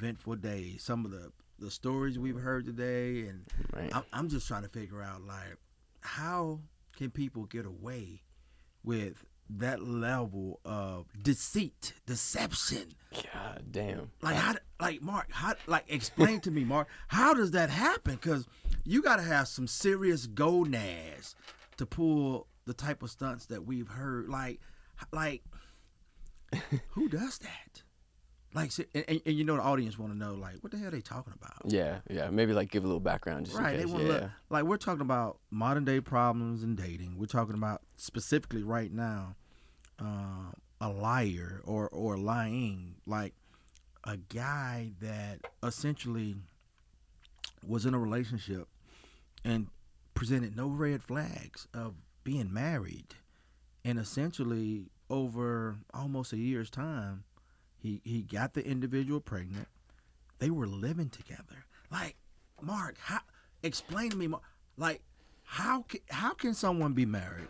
eventful day. Some of the stories we've heard today, and Right. I'm just trying to figure out like how can people get away with that level of deceit, deception. God damn. Like how, like Mark, how, like explain to me, Mark, how does that happen? Because you got to have some serious gonads to pull the type of stunts that we've heard. Like who does that? Like, and you know the audience want to know, like, what the hell are they talking about? Yeah. Maybe like give a little background just Right, in they case. want to Yeah. look like we're talking about modern day problems in dating. We're talking about specifically right now, a liar or lying, like a guy that essentially was in a relationship and presented no red flags of being married, and essentially over almost a year's time, he got the individual pregnant. They were living together. Like, Mark, how? Explain to me, Mark, like, how can someone be married,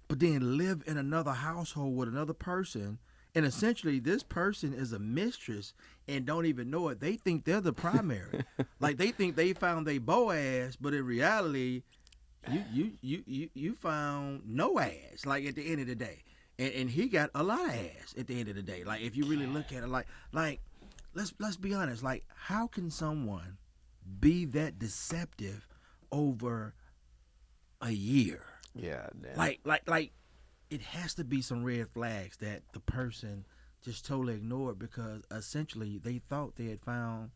but then live in another household with another person, and essentially this person is a mistress and don't even know it. They think they're the primary, like they think they found their Boaz, but in reality, you found no ass. Like at the end of the day, and he got a lot of ass at the end of the day. Like if you really look at it, like let's be honest. Like how can someone be that deceptive over a year? Yeah. Damn. Like it has to be some red flags that the person just totally ignored, because essentially they thought they had found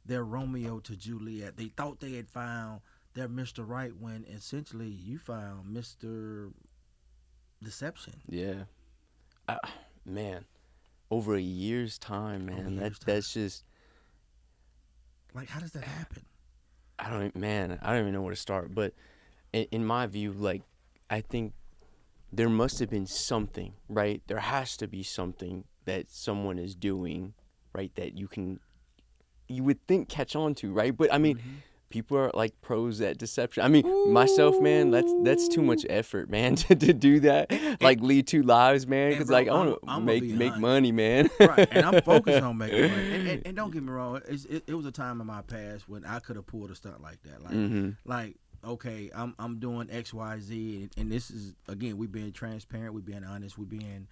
their Romeo to Juliet. They thought they had found their Mr. Right, when essentially you found Mr. Deception. Yeah. Man, over a year's time, man. Over a year's That's just. Like how does that happen? I don't even know where to start. But in my view, like, I think there must have been something, right? There has to be something that someone is doing, right? That you would think catch on to, right? But I mean, people are like pros at deception. I mean, myself, man, that's too much effort, man, to do that. Like lead two lives, man, because like I want to make money, man. Right, and I'm focused on making money. And don't get me wrong, it was a time in my past when I could have pulled a stunt like that. Like, like okay, I'm doing X, Y, Z, and this is, again, we being transparent, we being honest, we being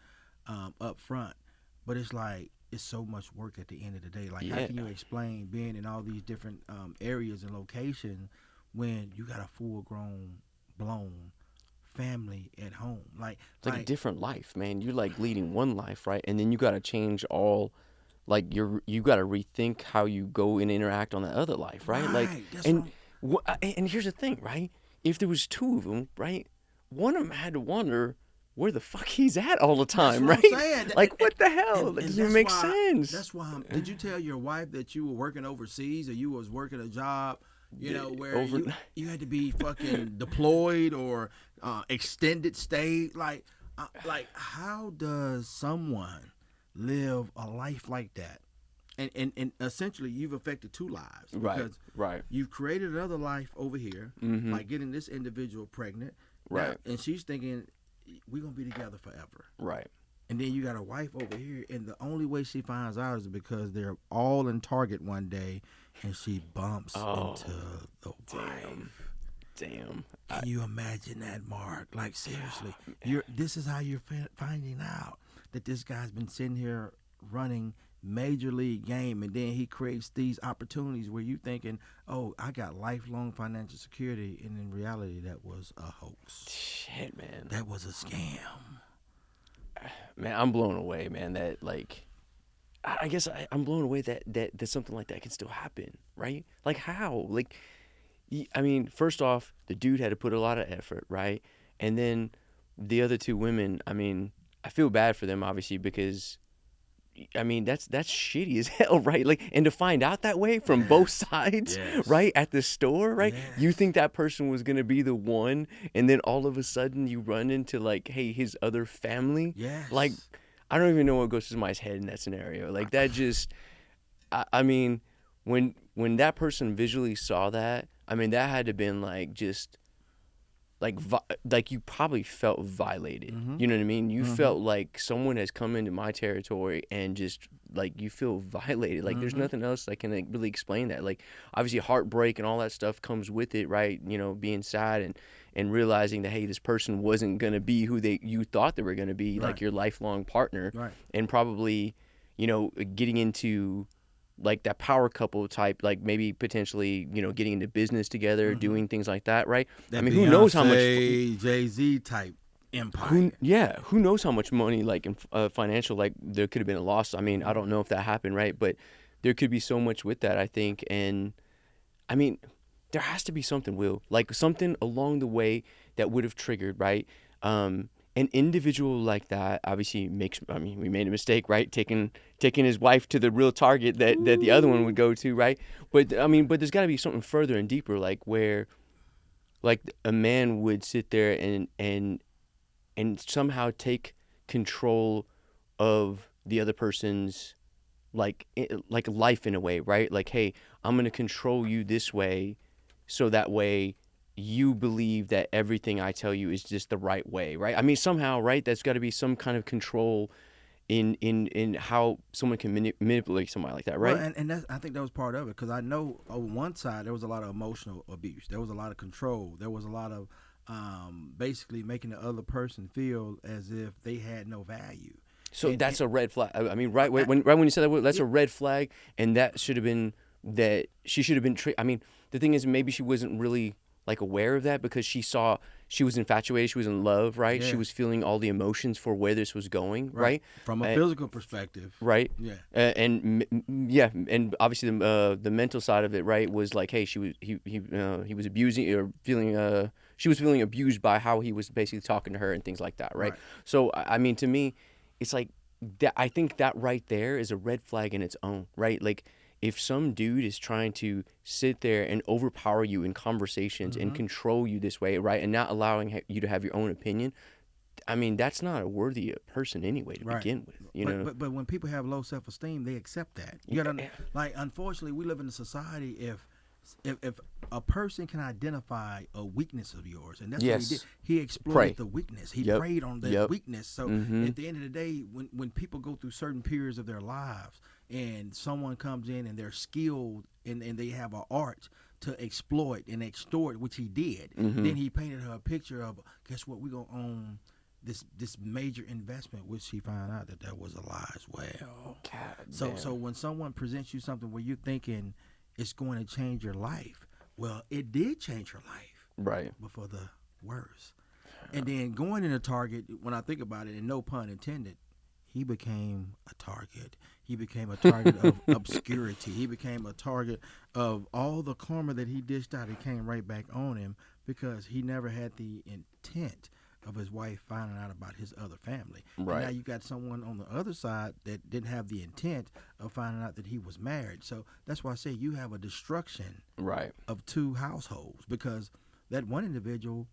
upfront. But it's like it's so much work at the end of the day. Like, how can you explain being in all these different areas and locations when you got a full-grown, blown family at home? Like it's like a different life, man. You're like leading one life, right? And then you got to change all. Like you got to rethink how you go and interact on the other life, right? Like, and here's the thing, right? If there was two of them, right, one of them had to wonder where the fuck he's at all the time, right? Like, what the hell? That doesn't make sense. That's why. Did you tell your wife that you were working overseas, or you was working a job, you know, where you had to be fucking deployed or extended stay? Like how does someone live a life like that? And essentially, you've affected two lives. Because right. You've created another life over here, like getting this individual pregnant. Right. Now, and she's thinking, we're going to be together forever. Right. And then you got a wife over here, and the only way she finds out is because they're all in Target one day, and she bumps into the wife. Damn. Can you imagine that, Mark? Like, seriously, this is how you're finding out that this guy's been sitting here running major league game, and then he creates these opportunities where you thinking, oh, I got lifelong financial security, and in reality that was a hoax. Shit, man. That was a scam. Man, I'm blown away, man. That, like, I guess I'm blown away that something like that can still happen, right? Like, how? Like, I mean, first off, the dude had to put a lot of effort, right? And then the other two women, I mean, I feel bad for them, obviously, because I mean, that's shitty as hell, right? Like, and to find out that way from both sides, right, at the store, right? You think that person was gonna be the one, and then all of a sudden you run into, like, hey, his other family. Like, I don't even know what goes through my head in that scenario. Like, that just, I mean, when that person visually saw that, I mean, that had to been like just like you probably felt violated. Mm-hmm. You know what I mean? You Mm-hmm. felt like someone has come into my territory and just like you feel violated. Like there's Mm-hmm. nothing else that can like, really explain that. Like obviously heartbreak and all that stuff comes with it, right? You know, being sad and realizing that hey, this person wasn't gonna be who you thought they were gonna be, like Right. your lifelong partner, Right. and probably, you know, getting into like that power couple type, like maybe potentially, you know, getting into business together, Mm-hmm. doing things like that, right? I That mean, who knows how much Beyonce, Jay-Z type empire. who knows how much money like in financial, like there could have been a loss. I mean, I don't know if that happened, right? But there could be so much with that, I think. And I mean, there has to be something, Will, like something along the way that would have triggered, right? An individual like that obviously makes. I mean, we made a mistake, right? Taking his wife to the real target that the other one would go to, right? But I mean, but there's got to be something further and deeper, like where like a man would sit there and somehow take control of the other person's like life in a way, right? Like, hey, I'm going to control you this way so that way you believe that everything I tell you is just the right way, right? I mean, somehow, right? There's got to be some kind of control in how someone can manipulate somebody like that, Well, right? and that's, I think that was part of it, because I know on one side there was a lot of emotional abuse. There was a lot of control. There was a lot of basically making the other person feel as if they had no value. So And, that's a red flag. I mean, right when you said that word, that's a red flag, and that should have been that she should have been. I mean, the thing is, maybe she wasn't really like aware of that because she was infatuated, she was in love, right? She yeah, was feeling all the emotions for where this was going, right. right? From a Uh, physical perspective, right. yeah, Yeah, and obviously the mental side of it, right, was like, hey, he was abusing or feeling she was feeling abused by how he was basically talking to her and things like that, right? right. So I mean, to me, it's like that. I think that right there is a red flag in its own, right? Like if some dude is trying to sit there and overpower you in conversations and Mm-hmm. control you this way, right, and not allowing you to have your own opinion, I mean, that's not a worthy person anyway to Right. begin with, you But know? but but when people have low self esteem, they accept that. You gotta, like, unfortunately, we live in a society, if a person can identify a weakness of yours, and that's what he did. Yes. He exploited Pray. the weakness. He Yep. preyed on that Yep. weakness. So Mm-hmm. at the end of the day, when people go through certain periods of their lives, and someone comes in and they're skilled and they have an art to exploit and extort, which he did, Mm-hmm. then he painted her a picture of, guess what, we're gonna own this major investment, which he found out that was a lie as well. God So damn. so when someone presents you something where you're thinking it's going to change your life, well, it did change her life, Right. but for the worse. And then going into Target, when I think about it, and no pun intended, he became a target. He became a target of obscurity. He became a target of all the karma that he dished out. It came right back on him because he never had the intent of his wife finding out about his other family. And Right. now you got someone on the other side that didn't have the intent of finding out that he was married. So that's why I say you have a destruction Right. of two households, because that one individual,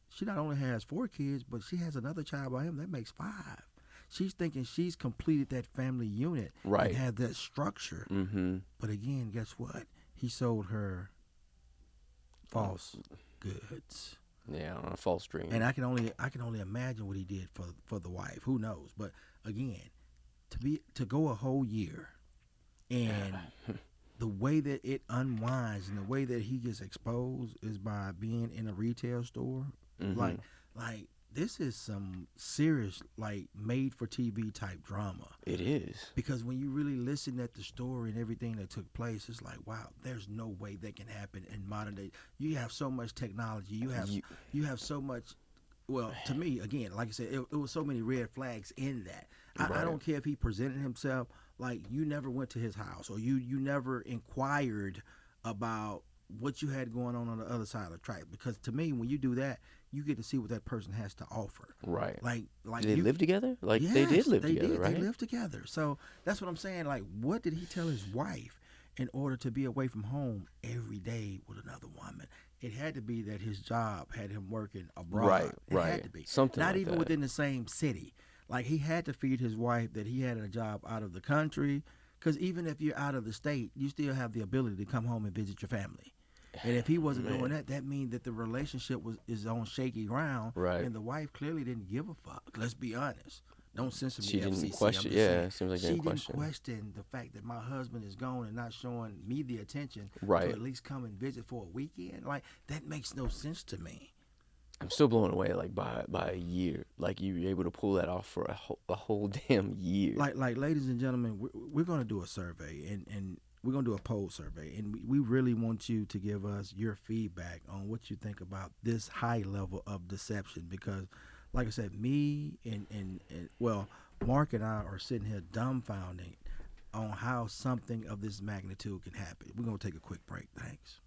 she not only has 4 kids, but she has another child by him. That makes 5. She's thinking she's completed that family unit Right. and had that structure. Mm-hmm. But again, guess what? He sold her false goods. Yeah, on a false dream. And I can only imagine what he did for the wife. Who knows? But again, to go a whole year, and the way that it unwinds and the way that he gets exposed is by being in a retail store. Mm-hmm. Like this is some serious, like, made for TV type drama. It is. Because when you really listen at the story and everything that took place, it's like, wow, there's no way that can happen in modern day. You have so much technology. You have so much. Well, to me, again, like I said, it was so many red flags in that. I Right. don't care if he presented himself like you never went to his house, or you never inquired about what you had going on the other side of the track. Because to me, when you do that, you get to see what that person has to offer. Right. Like Did they live together? Like yes, they did live they together, did. right? They lived together. So that's what I'm saying. Like, what did he tell his wife in order to be away from home every day with another woman? It had to be that his job had him working abroad. Right, It right. had to be. Something Not like even that. within the same city. Like, he had to feed his wife that he had a job out of the country. Because even if you're out of the state, you still have the ability to come home and visit your family. And if he wasn't Man. doing that, that means that the relationship is on shaky ground, Right. and the wife clearly didn't give a fuck. Let's be honest. Don't censor me, She didn't FCC. question. I'm just Yeah, saying. it seems like She they didn't didn't question. question the fact that my husband is gone and not showing me the attention to Right. at least come and visit for a weekend. Like, that makes no sense to me. I'm still blown away, like by a year. Like you were able to pull that off for a whole damn year. Like, ladies and gentlemen, we're going to do a survey, and we're going to do a poll survey, and we really want you to give us your feedback on what you think about this high level of deception, because like I said, me and well, Mark and I are sitting here dumbfounded on how something of this magnitude can happen. We're going to take a quick break. Thanks.